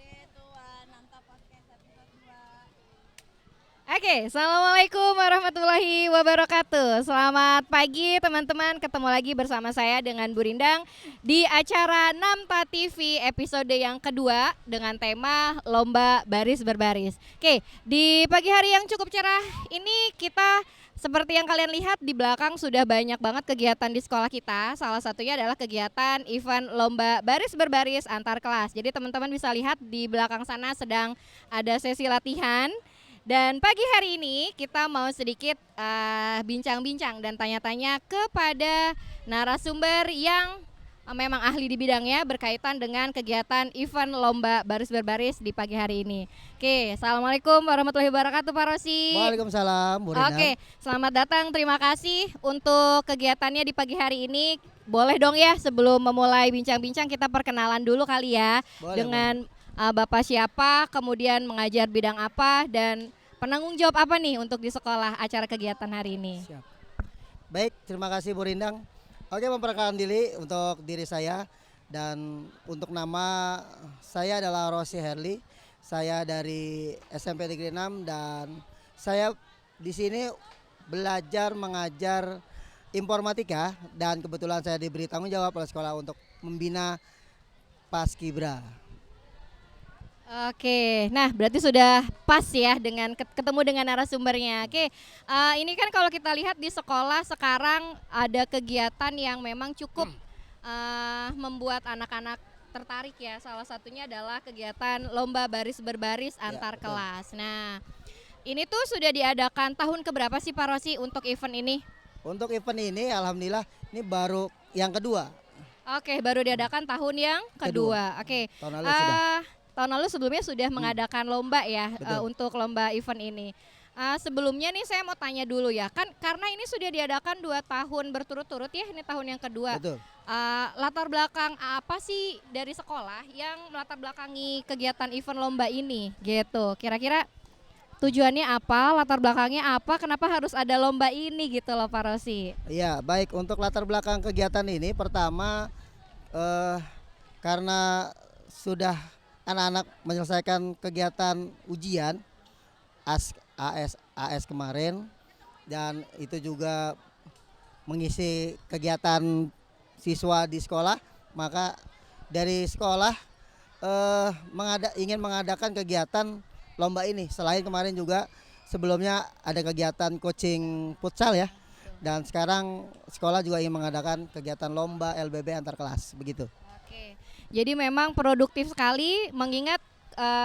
Tuan, Nanta Podcast episode 2. Oke, assalamualaikum warahmatullahi wabarakatuh. Selamat pagi teman-teman, ketemu lagi bersama saya dengan Bu Rindang di acara Namta TV episode yang kedua dengan tema Lomba Baris Berbaris. Oke, di pagi hari yang cukup cerah ini kita seperti yang kalian lihat di belakang sudah banyak banget kegiatan di sekolah kita. Salah satunya adalah kegiatan event Lomba Baris Berbaris antar kelas. Jadi teman-teman bisa lihat di belakang sana sedang ada sesi latihan. Dan pagi hari ini kita mau sedikit bincang-bincang dan tanya-tanya kepada narasumber yang memang ahli di bidangnya berkaitan dengan kegiatan event Lomba Baris Berbaris di pagi hari ini. Oke, assalamualaikum warahmatullahi wabarakatuh Pak Rosi. Waalaikumsalam, Bu Rindang. Oke, selamat datang. Terima kasih untuk kegiatannya di pagi hari ini. Boleh dong ya sebelum memulai bincang-bincang kita perkenalan dulu kali ya Boleh, dengan Bapak siapa, kemudian mengajar bidang apa dan penanggung jawab apa nih untuk di sekolah acara kegiatan hari ini. Siap. Baik, terima kasih Bu Rindang. Oke, memperkenalkan diri untuk diri saya dan untuk nama saya adalah Rosi Herli. Saya dari SMP Negeri 6 dan saya di sini belajar mengajar informatika dan kebetulan saya diberi tanggung jawab oleh sekolah untuk membina Paskibra. Oke, nah berarti sudah pas ya dengan ketemu dengan narasumbernya. Oke, ini kan kalau kita lihat di sekolah sekarang ada kegiatan yang memang cukup membuat anak-anak tertarik ya. Salah satunya adalah kegiatan lomba baris berbaris Ya, antar betul. kelas. Nah, ini tuh sudah diadakan tahun keberapa sih Pak Rosi untuk event ini? Untuk event ini alhamdulillah ini baru yang kedua. Oke, baru diadakan tahun yang kedua. Oke, Tahun lalu sudah. tahun lalu sebelumnya sudah mengadakan lomba ya Betul. untuk lomba event ini. Sebelumnya nih saya mau tanya dulu ya, kan karena ini sudah diadakan 2 tahun berturut-turut ya, ini tahun yang kedua. Betul. Latar belakang apa sih dari sekolah yang melatar belakangi kegiatan event lomba ini gitu? Kira-kira tujuannya apa, latar belakangnya apa, kenapa harus ada lomba ini gitu loh Pak Rosi? Iya, baik untuk latar belakang kegiatan ini pertama eh, karena sudah anak-anak menyelesaikan kegiatan ujian AS kemarin dan itu juga mengisi kegiatan siswa di sekolah, maka dari sekolah ingin mengadakan kegiatan lomba ini. Selain kemarin juga sebelumnya ada kegiatan coaching futsal ya. Dan sekarang sekolah juga ingin mengadakan kegiatan lomba LBB antar kelas begitu. Oke, jadi memang produktif sekali mengingat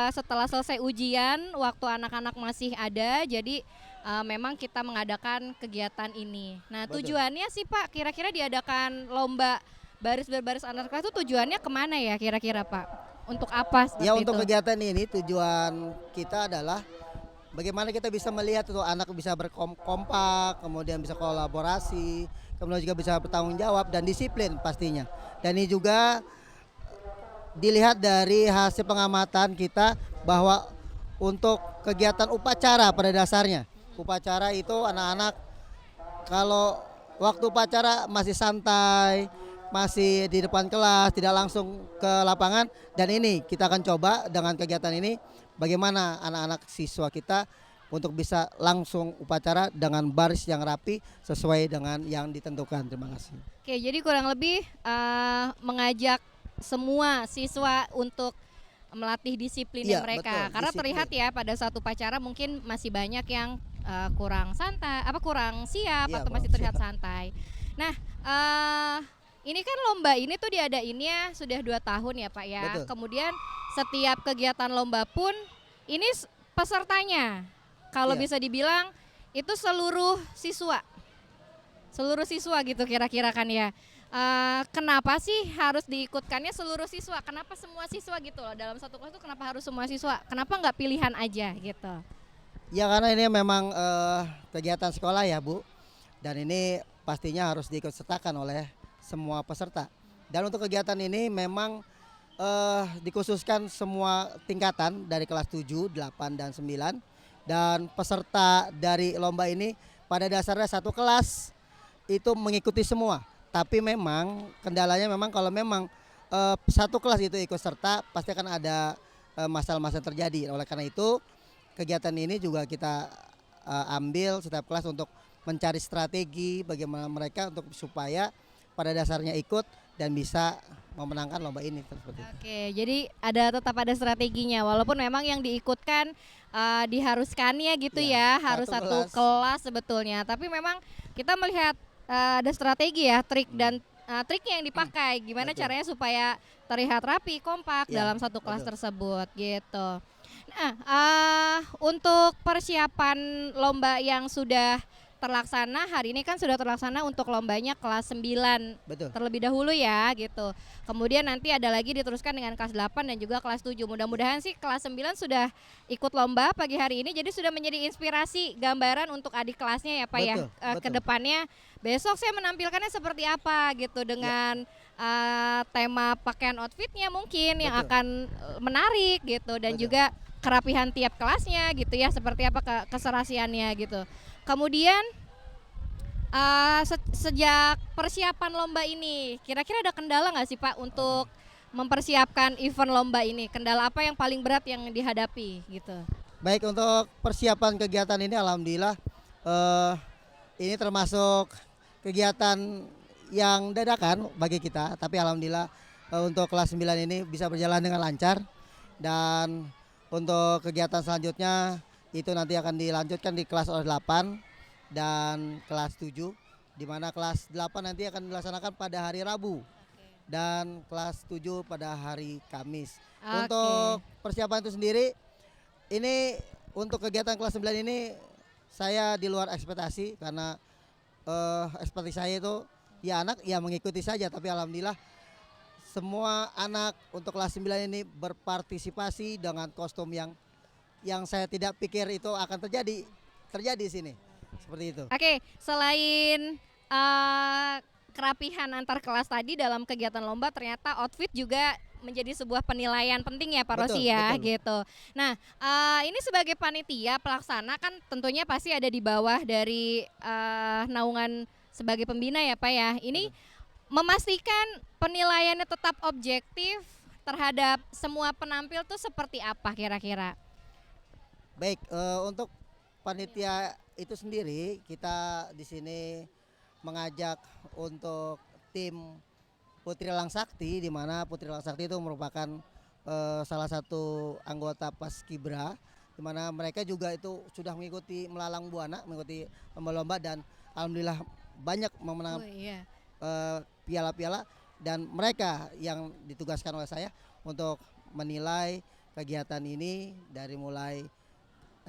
setelah selesai ujian waktu anak-anak masih ada, jadi memang kita mengadakan kegiatan ini. Nah Betul. tujuannya sih Pak, kira-kira diadakan lomba baris berbaris antar kelas itu tujuannya kemana ya kira-kira Pak? Untuk apa Ya seperti untuk itu? kegiatan ini tujuan kita adalah bagaimana kita bisa melihat itu anak bisa berkompak, kemudian bisa kolaborasi, kemudian juga bisa bertanggung jawab dan disiplin pastinya. Dan ini juga dilihat dari hasil pengamatan kita bahwa untuk kegiatan upacara pada dasarnya, upacara itu anak-anak kalau waktu upacara masih santai, masih di depan kelas, tidak langsung ke lapangan. Dan ini kita akan coba dengan kegiatan ini bagaimana anak-anak siswa kita untuk bisa langsung upacara dengan baris yang rapi sesuai dengan yang ditentukan. Terima kasih. Oke, jadi kurang lebih mengajak semua siswa untuk melatih disiplinnya Iya, mereka. betul, Karena disiplin. terlihat ya pada saat upacara mungkin masih banyak yang kurang santai, kurang siap Iya, atau kurang masih terlihat siap. santai. Nah, ini kan lomba ini tuh diadainnya sudah 2 tahun ya Pak ya. Betul. Kemudian setiap kegiatan lomba pun ini pesertanya kalau Iya. bisa dibilang itu seluruh siswa gitu kira-kira kan ya. Kenapa sih harus diikutkannya seluruh siswa? Kenapa semua siswa gitu loh dalam satu kelas itu kenapa harus semua siswa? Kenapa nggak pilihan aja gitu? Ya karena ini memang kegiatan sekolah ya Bu. Dan ini pastinya harus diikut sertakan oleh semua peserta. Dan untuk kegiatan ini memang dikhususkan semua tingkatan dari kelas 7, 8, dan 9. Dan peserta dari lomba ini pada dasarnya satu kelas itu mengikuti semua. Tapi memang kendalanya memang kalau memang satu kelas itu ikut serta pasti akan ada masalah-masalah terjadi. Oleh karena itu kegiatan ini juga kita ambil setiap kelas untuk mencari strategi bagaimana mereka untuk supaya pada dasarnya ikut dan bisa memenangkan lomba ini seperti itu. Oke, jadi tetap ada strateginya walaupun memang yang diikutkan diharuskannya gitu Ya, ya, harus satu satu kelas sebetulnya. Tapi memang kita melihat ada strategi ya, trik dan triknya yang dipakai. Gimana Betul. caranya supaya terlihat rapi, kompak Ya, dalam satu kelas betul. tersebut gitu. Nah, untuk persiapan lomba yang sudah terlaksana hari ini kan sudah terlaksana untuk lombanya kelas 9 Betul. terlebih dahulu ya gitu. Kemudian nanti ada lagi diteruskan dengan kelas 8 dan juga kelas 7. Mudah-mudahan sih kelas 9 sudah ikut lomba pagi hari ini jadi sudah menjadi inspirasi gambaran untuk adik kelasnya ya Pak ya. Betul, Ke betul. depannya besok saya menampilkannya seperti apa gitu dengan tema pakaian outfitnya mungkin yang Betul. akan menarik gitu dan Betul. juga kerapihan tiap kelasnya gitu ya seperti apa keserasiannya gitu. Kemudian sejak persiapan lomba ini, kira-kira ada kendala nggak sih Pak untuk mempersiapkan event lomba ini? Kendala apa yang paling berat yang dihadapi gitu? Baik, untuk persiapan kegiatan ini alhamdulillah ini termasuk kegiatan yang dadakan bagi kita, tapi alhamdulillah untuk kelas 9 ini bisa berjalan dengan lancar dan untuk kegiatan selanjutnya itu nanti akan dilanjutkan di kelas 8 dan kelas 7 di mana kelas 8 nanti akan dilaksanakan pada hari Rabu dan kelas 7 pada hari Kamis. Untuk persiapan itu sendiri ini untuk kegiatan kelas 9 ini saya di luar ekspektasi karena ekspektasi saya itu ya anak ya mengikuti saja, tapi alhamdulillah semua anak untuk kelas 9 ini berpartisipasi dengan kostum yang saya tidak pikir itu akan terjadi di sini. Seperti itu. Oke, selain kerapihan antar kelas tadi dalam kegiatan lomba ternyata outfit juga menjadi sebuah penilaian penting ya Pak Betul, Rosi ya betul. gitu. Nah ini sebagai panitia pelaksana kan tentunya pasti ada di bawah dari naungan sebagai pembina ya Pak ya. Ini memastikan penilaiannya tetap objektif terhadap semua penampil tuh seperti apa kira-kira? Baik, untuk panitia itu sendiri kita di sini mengajak untuk tim Putri Lang Sakti, di mana Putri Lang Sakti itu merupakan salah satu anggota Paskibra, di mana mereka juga itu sudah mengikuti melalang buana, mengikuti lomba-lomba dan alhamdulillah banyak memenangkan piala-piala dan mereka yang ditugaskan oleh saya untuk menilai kegiatan ini dari mulai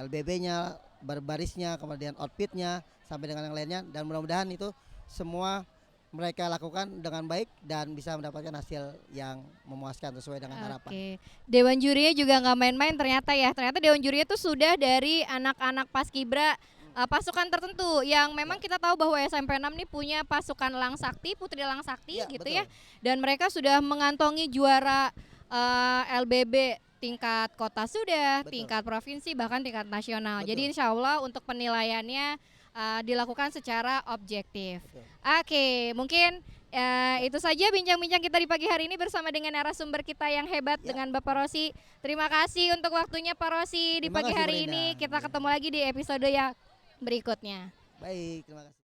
LBB-nya, berbarisnya, kemudian outfitnya sampai dengan yang lainnya dan mudah-mudahan itu semua mereka lakukan dengan baik dan bisa mendapatkan hasil yang memuaskan sesuai dengan harapan. Oke, Dewan jurinya juga nggak main-main ternyata ya. Ternyata Dewan jurinya itu sudah dari anak-anak Paskibra pasukan tertentu yang memang kita tahu bahwa SMP 6 ini punya pasukan Lang Sakti, Putri Lang Sakti Ya, gitu betul. ya. Dan mereka sudah mengantongi juara LBB tingkat kota sudah, Betul. tingkat provinsi bahkan tingkat nasional. Betul. Jadi insya Allah untuk penilaiannya dilakukan secara objektif. Betul. Oke, mungkin itu saja bincang-bincang kita di pagi hari ini bersama dengan narasumber kita yang hebat Ya. dengan Bapak Rosi. Terima kasih untuk waktunya Pak Rosi di Terima pagi kasih, hari Bu ini. Rina. Kita ketemu lagi di episode yang berikutnya. Baik, terima kasih.